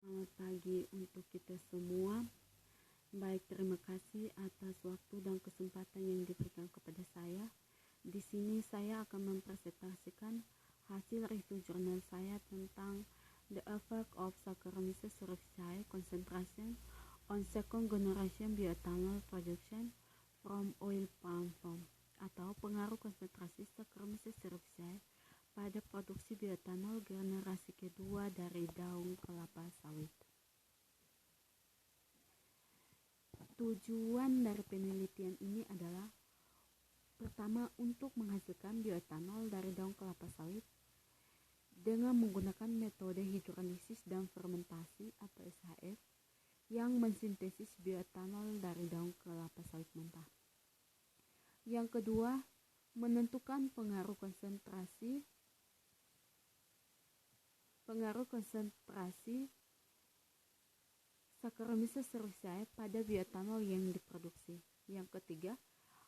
Selamat pagi untuk kita semua. Baik, terima kasih atas waktu dan kesempatan yang diberikan kepada saya. Di sini saya akan mempresentasikan hasil review jurnal saya tentang The Effect of Saccharomyces cerevisiae Concentration on Second Generation Bioethanol Production from Oil Palm Farm, atau pengaruh konsentrasi Saccharomyces cerevisiae pada produksi bioetanol generasi kedua dari daun kelapa sawit. Tujuan dari penelitian ini adalah pertama, untuk menghasilkan bioetanol dari daun kelapa sawit dengan menggunakan metode hidrolisis dan fermentasi atau SHF yang mensintesis bioetanol dari daun kelapa sawit mentah. Yang kedua, menentukan pengaruh konsentrasi Saccharomyces cerevisiae pada bioetanol yang diproduksi. Yang ketiga,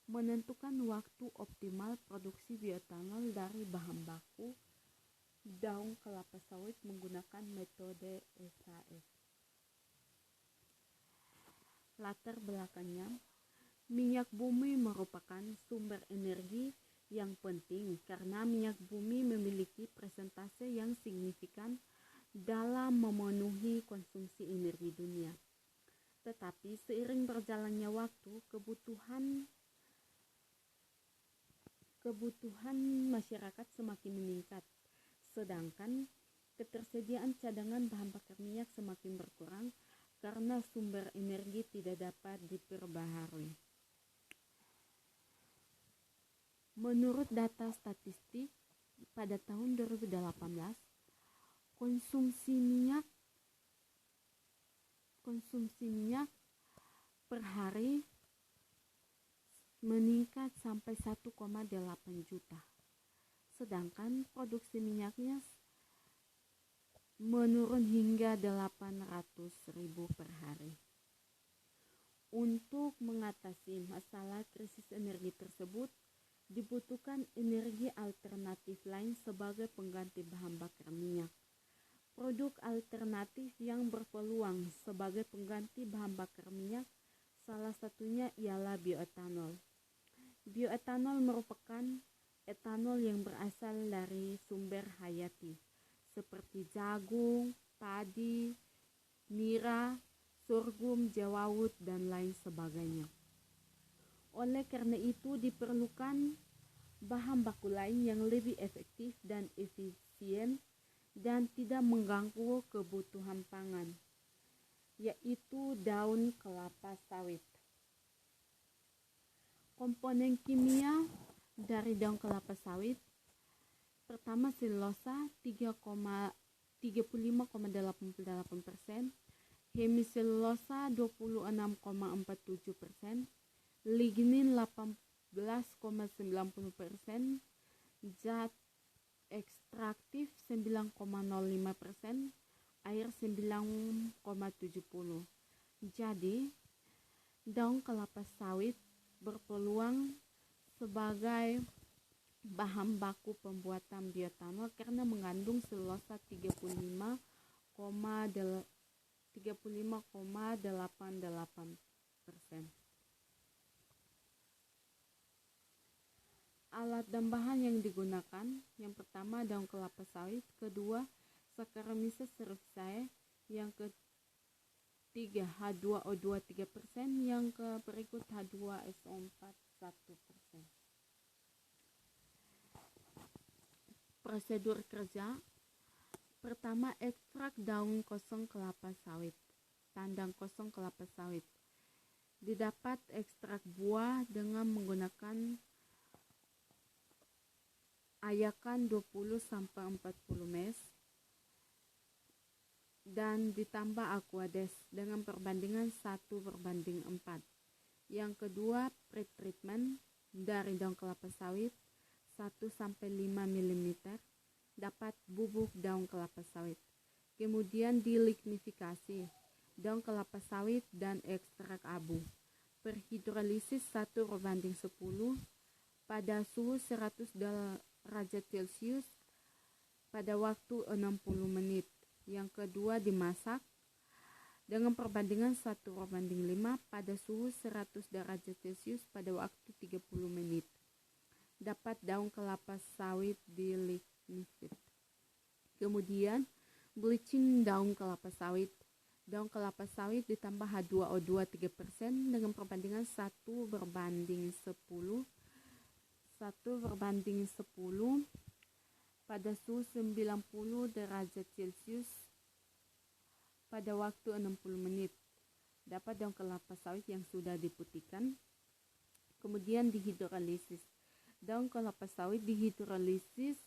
menentukan waktu optimal produksi bioetanol dari bahan baku daun kelapa sawit menggunakan metode SHF. Latar belakangnya, minyak bumi merupakan sumber energi yang penting karena minyak bumi memiliki persentase yang signifikan dalam memenuhi konsumsi energi dunia. Tetapi seiring berjalannya waktu, kebutuhan masyarakat semakin meningkat, sedangkan ketersediaan cadangan bahan bakar minyak semakin berkurang karena sumber energi tidak dapat diperbaharui. Menurut data statistik, pada tahun 2018, konsumsi minyak per hari meningkat sampai 1,8 juta. Sedangkan produksi minyaknya menurun hingga 800.000 per hari. Untuk mengatasi masalah krisis energi tersebut, dibutuhkan energi alternatif lain sebagai pengganti bahan bakar minyak. Produk alternatif yang berpeluang sebagai pengganti bahan bakar minyak salah satunya ialah bioetanol. Bioetanol merupakan etanol yang berasal dari sumber hayati seperti jagung, padi, nira, sorghum, jawawut, dan lain sebagainya. Oleh karena itu diperlukan bahan baku lain yang lebih efektif dan efisien dan tidak mengganggu kebutuhan pangan, yaitu daun kelapa sawit. Komponen kimia dari daun kelapa sawit, pertama selulosa 35,88%, hemiselulosa 26,47%, lignin 18,90%, zat ekstraktif 9,05%, air 9,70%. Jadi, daun kelapa sawit berpeluang sebagai bahan baku pembuatan bioetanol karena mengandung selulosa 35,88%. Alat dan bahan yang digunakan, yang pertama daun kelapa sawit, kedua Saccharomyces cerevisiae, yang ketiga H2O2 3%, yang berikut H2SO4 1%. Prosedur kerja, pertama ekstrak daun kosong kelapa sawit, tandang kosong kelapa sawit. Didapat ekstrak buah dengan menggunakan ayakan 20-40 ml dan ditambah aquades dengan perbandingan 1:4. Yang kedua, pretreatment dari daun kelapa sawit 1-5 mm, dapat bubuk daun kelapa sawit. Kemudian dilignifikasi daun kelapa sawit dan ekstrak abu. Perhidrolisis 1:10 pada suhu 100 derajat Celcius pada waktu 60 menit. Yang kedua dimasak dengan perbandingan 1:5 pada suhu 100 derajat Celcius pada waktu 30 menit. Dapat daun kelapa sawit di lignifit. Kemudian bleaching daun kelapa sawit. Daun kelapa sawit ditambah H2O2 3% dengan perbandingan 1:10 pada suhu 90 derajat Celcius pada waktu 60 menit. Dapat daun kelapa sawit yang sudah diputihkan. Kemudian dihidrolisis. Daun kelapa sawit dihidrolisis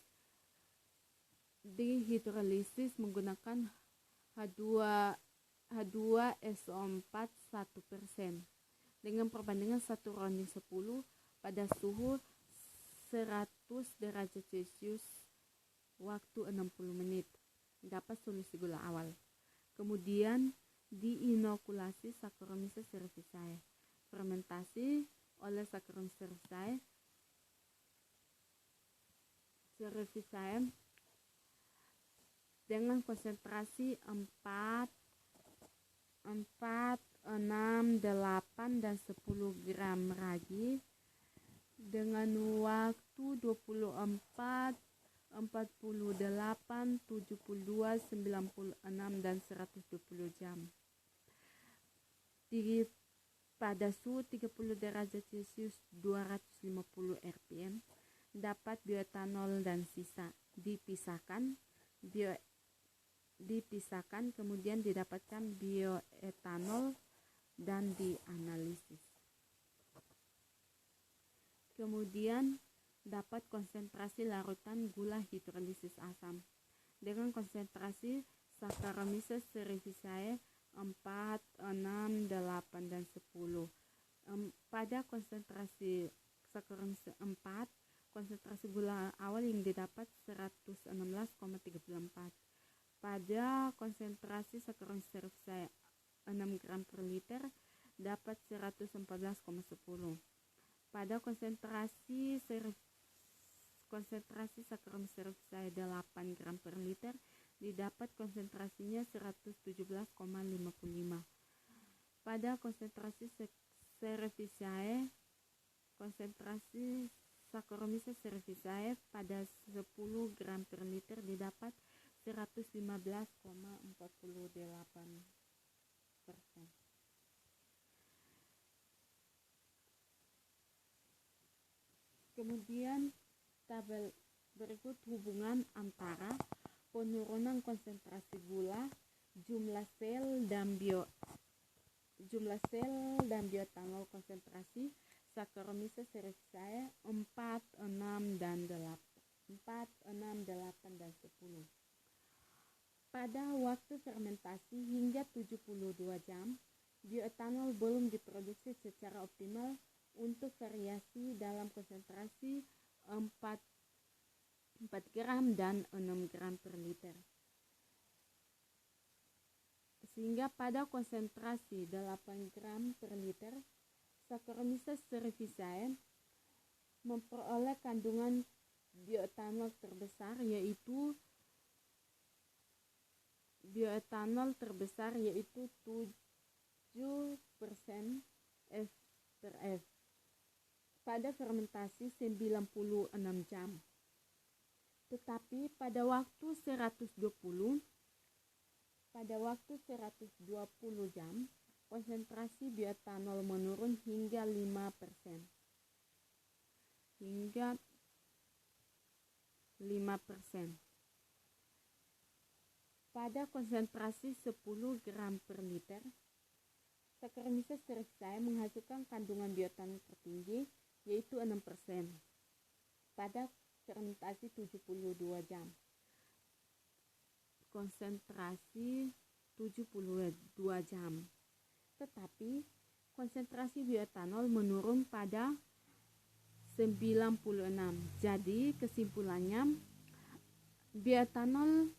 menggunakan H2SO4 1% dengan perbandingan 1:10 pada suhu 100 derajat Celcius waktu 60 menit. Dapat solusi gula awal. Kemudian diinokulasi Saccharomyces cerevisiae. Fermentasi oleh Saccharomyces cerevisiae dengan konsentrasi 4, 6, 8, dan 10 gram ragi dengan waktu 24, 48, 72, 96, dan 120 jam. Pada suhu 30 derajat Celcius 250 rpm. Dapat bioetanol dan sisa. Dipisahkan, kemudian didapatkan bioetanol dan dianalisis. Kemudian dapat konsentrasi larutan gula hidrolisis asam dengan konsentrasi Saccharomyces cerevisiae 4, 6, 8, dan 10. Pada konsentrasi Saccharomyces 4, konsentrasi gula awal yang didapat 116,34. Pada konsentrasi Saccharomyces cerevisiae 6 gram per liter dapat 114,10. Pada konsentrasi Saccharomyces cerevisiae 8 gram per liter didapat konsentrasinya 117,55. Pada konsentrasi Saccharomyces cerevisiae pada 10 gram per liter didapat 115,48%. Kemudian tabel berikut hubungan antara penurunan konsentrasi gula, jumlah sel dan bioetanol konsentrasi Saccharomyces cerevisiae 4, 6, 8, dan 10. Pada waktu fermentasi hingga 72 jam, bioetanol belum diproduksi secara optimal untuk variasi dalam konsentrasi 4 gram dan 6 gram per liter. Sehingga pada konsentrasi 8 gram per liter, Saccharomyces cerevisiae memperoleh kandungan bioetanol terbesar yaitu 7% F/F pada fermentasi 96 jam. Tetapi pada waktu 120 jam, konsentrasi bioetanol menurun hingga 5%. Pada konsentrasi 10 gram per liter, Saccharomyces cerevisiae menghasilkan kandungan bioetanol tertinggi yaitu 6% pada fermentasi 72 jam. Konsentrasi 72 jam. Tetapi konsentrasi bioetanol menurun pada 96. Jadi kesimpulannya, bioetanol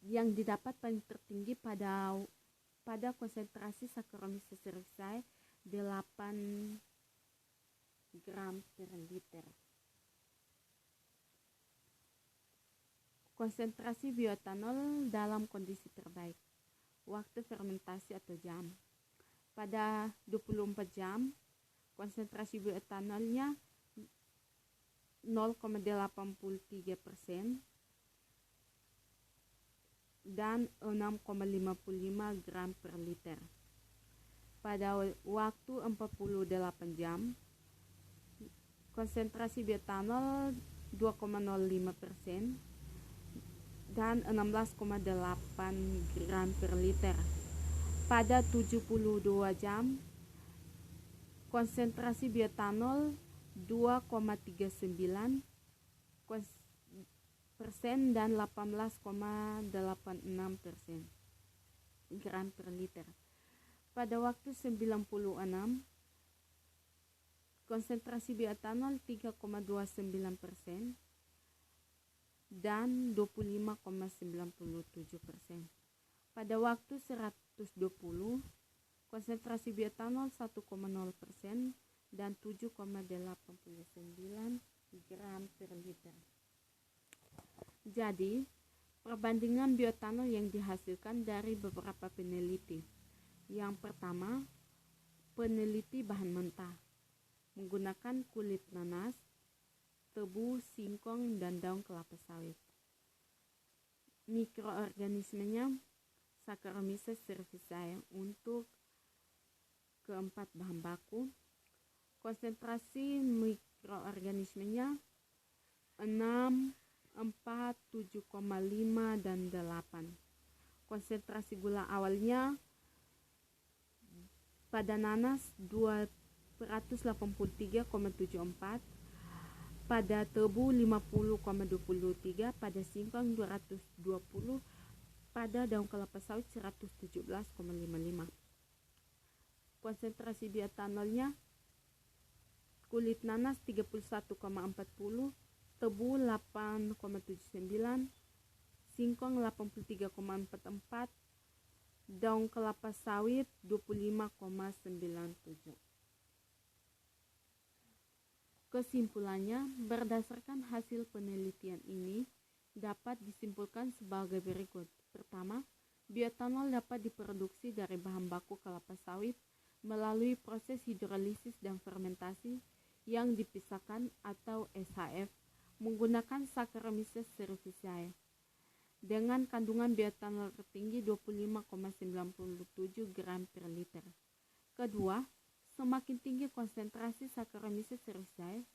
yang didapat paling tertinggi pada konsentrasi Saccharomyces cerevisiae 8 gram per liter. Konsentrasi bioetanol dalam kondisi terbaik. waktu fermentasi atau jam. Pada 24 jam, konsentrasi bioetanolnya 0,83% dan 6,55 gram per liter. Pada waktu 48 jam, konsentrasi bioetanol 2,05% dan 16,8 gram per liter. Pada 72 jam, konsentrasi bioetanol 2,39% dan 18,86% gram per liter. Pada waktu 96, konsentrasi bioetanol 3,29% dan 25,97%. Pada waktu 120, konsentrasi bioetanol 1,0% dan 7,89 gram per liter. Jadi, perbandingan bioetanol yang dihasilkan dari beberapa peneliti. Yang pertama, peneliti bahan mentah menggunakan kulit nanas, tebu, singkong, dan daun kelapa sawit. Mikroorganismenya Saccharomyces cerevisiae. Untuk keempat bahan baku, konsentrasi mikroorganismenya 6, 4, 7,5, dan 8. Konsentrasi gula awalnya pada nanas 283,74, pada tebu 50,23, pada singkong 220, pada daun kelapa sawit 117,55. Konsentrasi bioetanolnya kulit nanas 31,40, tebu 8,79, singkong 83,44, daun kelapa sawit 25,97. Kesimpulannya, berdasarkan hasil penelitian ini dapat disimpulkan sebagai berikut. Pertama, bioetanol dapat diproduksi dari bahan baku kelapa sawit melalui proses hidrolisis dan fermentasi yang dipisahkan atau SHF menggunakan Saccharomyces cerevisiae dengan kandungan bioetanol tertinggi 25,97 gram per liter. Kedua, semakin tinggi konsentrasi Saccharomyces cerevisiae,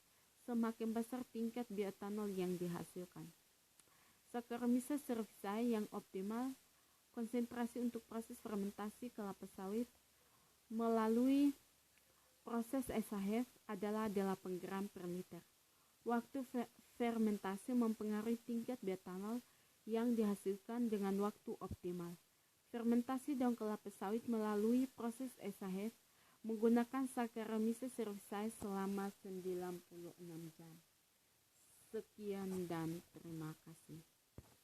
semakin besar tingkat bioetanol yang dihasilkan. Saccharomyces cerevisiae yang optimal, konsentrasi untuk proses fermentasi kelapa sawit melalui proses SHF adalah 8 gram per liter. Waktu fermentasi mempengaruhi tingkat bioetanol yang dihasilkan dengan waktu optimal. Fermentasi daun kelapa sawit melalui proses SHF menggunakan Saccharomyces cerevisiae selama 96 jam. Sekian dan terima kasih.